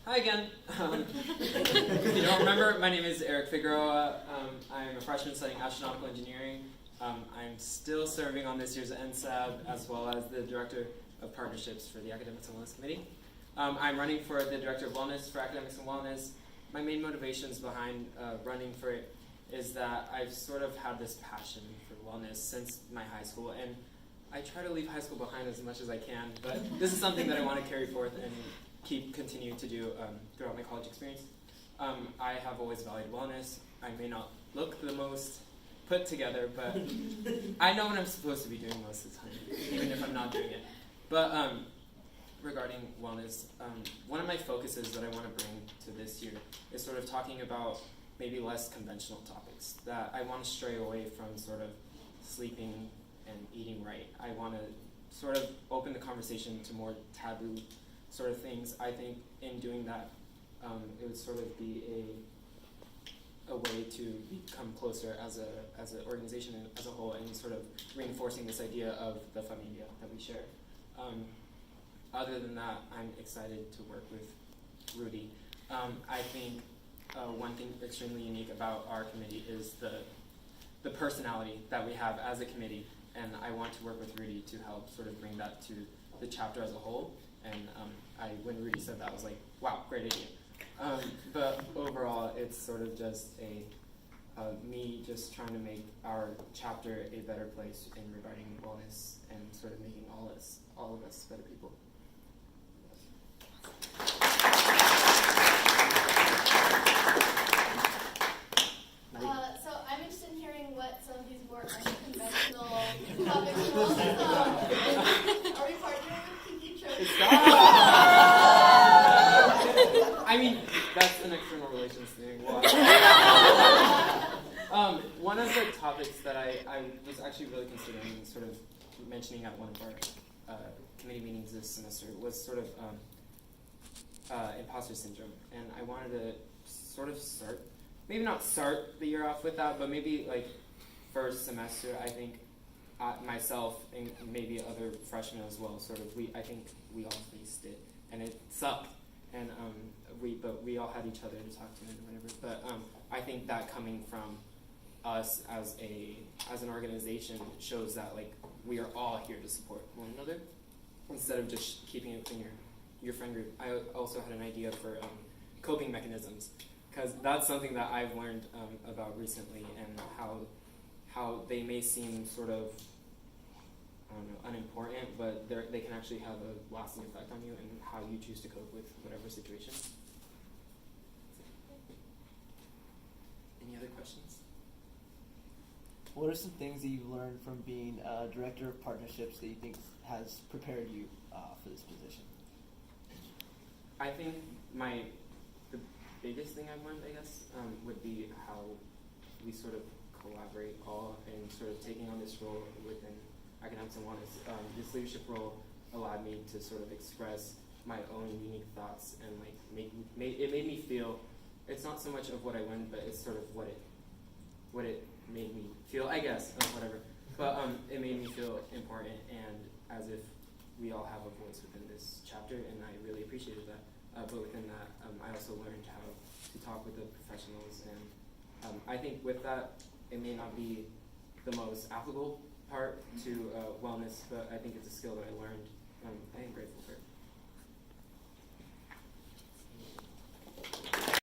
Hi again. If you don't remember, my name is Figueroa. I'm a freshman studying astronautical engineering. I'm still serving on this year's NSAB as well as the Director of Partnerships for the Academics and Wellness Committee. I'm running for the Director of Wellness for Academics and Wellness. My main motivations behind running for it is that I've sort of had this passion for wellness since my high school, and I try to leave high school behind as much as I can, but this is something that I want to carry forth and continue to do throughout my college experience. I have always valued wellness. I may not look the most put together, but I know what I'm supposed to be doing most of the time, even if I'm not doing it. But regarding wellness, one of my focuses that I want to bring to this year is sort of talking about maybe less conventional topics, that I want to stray away from sort of sleeping and eating right. I want to sort of open the conversation to more taboo sort of things. I think in doing that, it would sort of be a way to become closer as an organization and as a whole, and sort of reinforcing this idea of the familia that we share. Other than that, I'm excited to work with Rudy. I think one thing extremely unique about our committee is the personality that we have as a committee, and I want to work with Rudy to help sort of bring that to the chapter as a whole. And when Rudy said that, I was like, wow, great idea. But overall, it's sort of just me just trying to make our chapter a better place in regarding wellness and sort of making all of us better people. So I'm interested in hearing what some of these more unconventional topics are. Are we partnering with Kiki Trophy? I mean, that's an external relations thing. One of the topics that I was actually really considering sort of mentioning at one of our committee meetings this semester was sort of imposter syndrome. And I wanted to sort of maybe not start the year off with that, but maybe like first semester, I think myself and maybe other freshmen as well, I think we all faced it, and it sucked. And but we all had each other to talk to and whatever. But I think that coming from us as an organization shows that like we are all here to support one another instead of just keeping it in your friend group. I also had an idea for coping mechanisms, because that's something that I've learned about recently, and how they may seem sort of, I don't know, unimportant, but they can actually have a lasting effect on you and how you choose to cope with whatever situation. Any other questions? What are some things that you've learned from being a director of partnerships that you think has prepared you for this position? I think the biggest thing I've learned, I guess, would be how we sort of collaborate all and sort of taking on this role within Academics and Wellness. This leadership role allowed me to sort of express my own unique thoughts, and like it made me feel, it's not so much of what I learned, but it's sort of what it made me feel, I guess, whatever. But it made me feel important and as if we all have a voice within this chapter, and I really appreciated that. But within that, I also learned how to talk with the professionals, and I think with that, it may not be the most applicable part to wellness, but I think it's a skill that I learned. I am grateful for it.